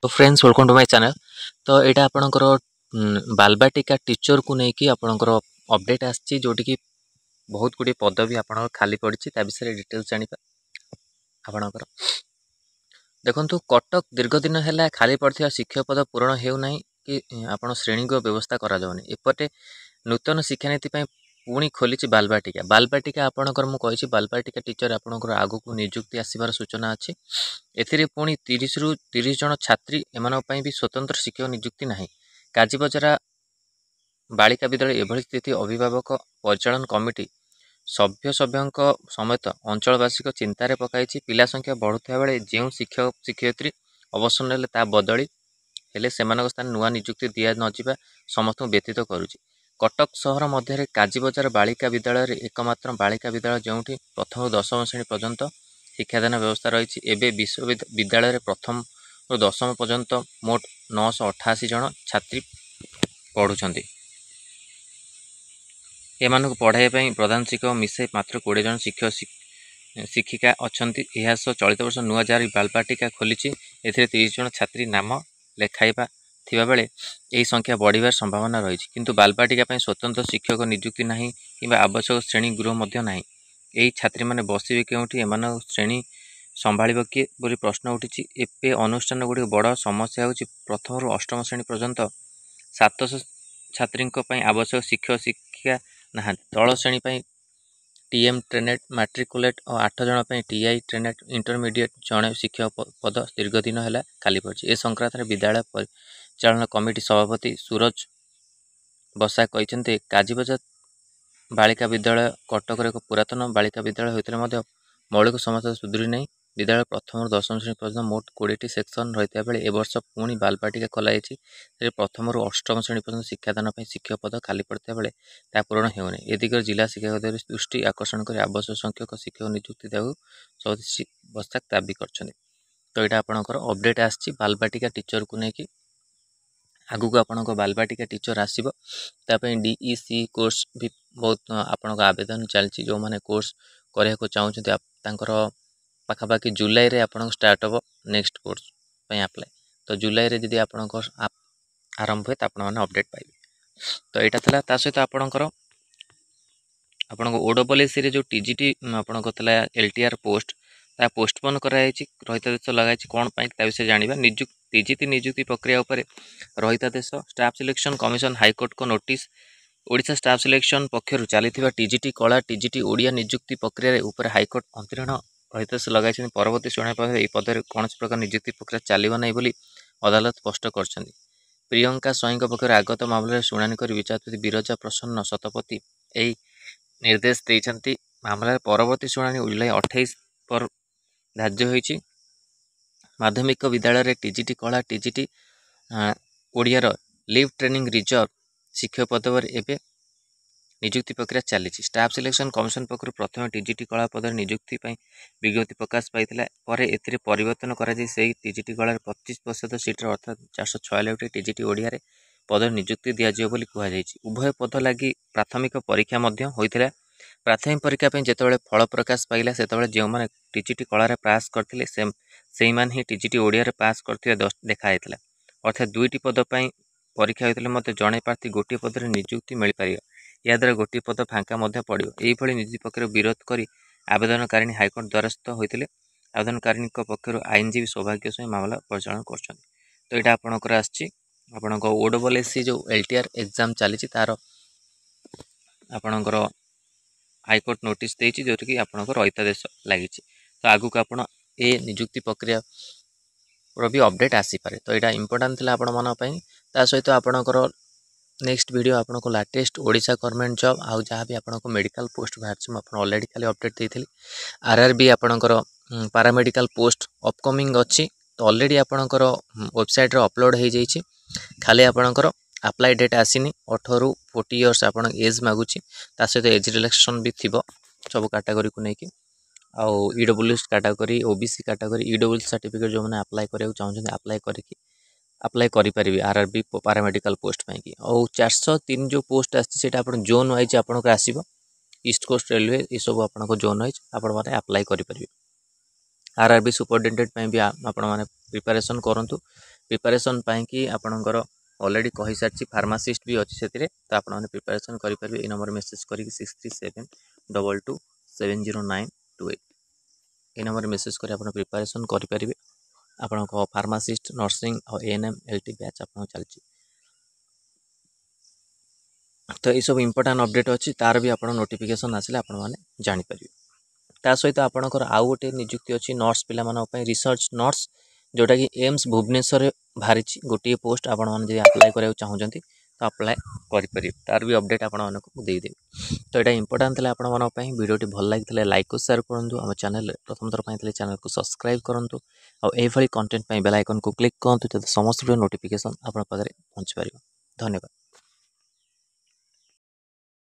तो friends welcome to my channel. तो यहाँ आपणकर बालबाटिका टीचर को लेकिन आपणकर अपडेट आसी जोटि कि बहुत गुड़ी पदवी आप खाली पड़ी विषय डिटेल्स जाना आपणकर देखु कटक दीर्घ दिन है खाली पड़ा शिक्षक पद पूरण होना कि आप श्रेणी व्यवस्था कराने एपटे नूतन शिक्षानीति पुणी खोली बालबाटिका बालबाटिका आपणकर मुझे बालबाटिका टीचर आपणकर आग को निजुक्ति आसबार सूचना अच्छी एथिरे पुणी 30 रु 30 जन छात्री एम भी स्वतंत्र शिक्षक निजुक्ति ना काजीबजरा बालिका विद्यालय एभली स्थिति अभिभावक परिचालन कमिटी सभ्य समेत अंचलवासी चिंतार पकई पिला संख्या बढ़ुवा बेले जो शिक्षक शिक्षयित्री अवसर ने बदली हेले सेमानक स्थान नुआ निजुक्ति दिया नजिबा समस्त व्यतीत करुछि। कटक सहर मध्य काजीबजार बालिका विद्यालय एकमात्र बालिका विद्यालय जोठी प्रथम 10वीं श्रेणी पर्यंत शिक्षादान व्यवस्था रही एवं विश्वविद्यालय प्रथम रु 10वीं पर्यंत मोट 988 जन छात्री पढ़ुंट एमानक पढ़ाई प्रधान शिक्षक मिसाई मात्र 20 जन शिक्षक शिक्षिका अच्छा सह चलित वर्ष नुआ जारी बालबाटिका खोली 30 जन छात्री नाम लेखाइबा थिबा बेले यही संख्या बढ़िबार संभावना रही किंतु बालबाटिका स्वतंत्र शिक्षक निजुक्ति ना कि आवश्यक श्रेणी गृह नहीं यही छात्री मैंने बसवे क्योंकि एम श्रेणी संभाल किए बोली प्रश्न उठी एपे अनुष्ठान गुड़ी बड़ समस्या हो प्रथम रु 8वीं श्रेणी पर्यंत 700 छात्री आवश्यक शिक्षक शिक्षिका ना तल श्रेणी टीएम ट्रेनेड मैट्रिकुलेट और 8 जन टीआई ट्रेनेड इंटरमीडिएट जड़े शिक्षक पद दीर्घ दिन है खाली पड़ी ए संक्रांत विद्यालय परिचालन कमिटी सभापति सूरज बसा कहते काजीबजार बालिका विद्यालय कटक एक पुरातन बालिका विद्यालय होते मौलिक समस्या सुधरी नहीं विद्यालय प्रथम 10वीं श्रेणी पर्यटन मोट 20टी सेक्शन रही बेले ए वर्ष पुणी बालबाटिका खोलाई प्रथम रु 8वीं श्रेणी पर्यटन शिक्षादान शिक्षक पद खाली पड़ता बेले ता पूरण होनी ए दिगरे जिला शिक्षा अधिकारी दृष्टि आकर्षण कर आवश्यक संख्यक शिक्षक निजुक्ति देव सभापति बस्ताक दाबी कर। तो यहाँ आपंकर अपडेट आसी बालबाटिका टीचर को लेकिन आगू आपण बालबाटिका टीचर आसो डीईसी कोर्स भी बहुत आपण आवेदन चलती जो मैंने कोर्स करने को चाहते पाखापाखि जुलाई रे आपन स्टार्ट हम नेक्स्ट कोर्स अप्लाई तो जुलाई रे जदि आपण आरंभ हुए तो आपण अपडेट पाइबे। तो यहाँ था ता सहित आपणकर आपण ओडब्ल्यूएससी जो टीजीटी आपन एलटीआर पोस्ट ता पोस्टपोन कराई रहितादेश लगाई कौन विषय जाना टीजीटी निजुक्ति प्रक्रिया उपर रहितादेश स्टाफ सिलेक्शन कमिशन हाईकोर्ट को नोटिस ओडिशा स्टाफ सिलेक्शन पक्षर चली टीजीटी कला टीजीटी ओडिया निजुक्ति प्रक्रिया उपर हाईकोर्ट अंतरीण रहितादेश लगाई परवर्ती शुणाणी पद कौन प्रकार निजुक्ति प्रक्रिया चलो ना बोली अदालत स्पष्ट कर प्रियंका स्वाईं पक्ष आगत मामलें शुणाणी कर विचारपति बिरजा प्रसन्न शतपथी यही निर्देश देते मामलार परवर्ती शुणाणी जुलाई 28 पर धार्य होती माध्यमिक विद्यालय टीजीटी कला TGT Odiyar live training reserve शिक्षक पद एवं निजुक्ति प्रक्रिया चली स्टाफ सिलेक्शन कमिशन पक्ष प्रथम टीजीटी कला पद निजुक्ति विज्ञप्ति प्रकाश पाई एथिरे परिवर्तन कर टीजीटी कला 25% सीट्रे अर्थात 446 टीजीटी ओडिया पद निजुक्ति दिज्व बोली कहुई उभय पद लगी प्राथमिक परीक्षा होता प्राथमिक परीक्षा जिते फल प्रकाश पाइला से जो मैंने टीजीटी कलार पास करते से ही टीजीटी ओडिया पास करते देखाई अर्थात 2टी पद परीक्षा होते जड़े प्रार्थी गोटे पदर निजुक्ति मिल पार या द्वारा गोटे पद फांका पड़ो यही निजुक्ति पक्ष विरोध कर आवेदनकारिणी हाईकोर्ट द्वारस्थ होते आवेदनकारिणी पक्ष आईनजीवी सौभाग्य स्वाई मामला परिचालन कर। तो यहाँ आपणकर आपण ओडब्ल्यूएससी जो एलटीआर एग्जाम चली तार आपणकर हाईकोर्ट नोटिस देती जो कि आपणकर रहितादेश लगी तो आगू को आप निजुक्ति प्रक्रिया भी अपडेट आसीपे। तो यहाँ इंपोर्टां था आपण मानी ता सहित आपणकर नेक्स्ट वीडियो आपको लाटेस्ट ओडिशा गवर्नमेंट जॉब आउ जहाँ भी आपको मेडिकल पोस्ट बाहर मुझे ऑलरेडी खाली अपडेट देती आरआरबी आपणकर पारामेडिकल पोस्ट अपकमिंग अच्छी तो ऑलरेडी आपणकर वेबसाइट अपलोड हो जाइए खाली आपणकर अप्लाई डेट आसीनी 18 रु 40 इयर्स आप एज मागुची ता सहित एज रिलैक्सेशन भी थी सब कैटेगरी को लेकिन आउ EWS category OBC category EWS certificate जो मैंने अप्लाई करने चाहते अप्लाई करें आरआरबी पारामेडिकल पोस्ट पाई और 403 जो पोस्ट आसी जोन वाइज आपको आसो ईस्ट कोस्ट रेलवे ये सब आप जोन वाइज आपने अप्लाई करेंगे आरआरबी सुपरिटेडेंटेंट भी आपण मैंने प्रिपरेशन करूँ प्रिपरेशन पाई आपणकर ऑलरेडी कही सारी फार्मासिस्ट भी अच्छी से तो आपने प्रिपरेशन करेंगे। ये नंबर मेसेज करी 6372270928 ये नंबर मेसेज कर प्रिपरेशन करेंगे। आपण फार्मासिस्ट नर्सिंग और एएनएम एलटी बैच आप चलती तो ये सब इंपोर्टां अपडेट अच्छी तार भी आप नोटिफिकेशन आसिले आपने जापर। ता सहित आपणकर आउ गोटे निजुक्ति अच्छी नर्स पे रिसर्च नर्स जोटा कि एम्स भुवनेश्वर बाहरी गोटे पोस्ट आपण मैंने अप्लाई करा चाहते तो अप्लाई करेंगे। तार भी अपडेट आपको देदेवी। तो यहाँ इंपोर्टां थे आपंप भिडियोटी भल लगी लाइक और शेयर करूँ। आम चैनल प्रथम थर पर चैनल को सब्सक्राइब करूँ और यही कंटेंट बेल आइकन को क्लिक करूँ समस्त नोटिफिकेशन आप पहुँची पार। धन्यवाद।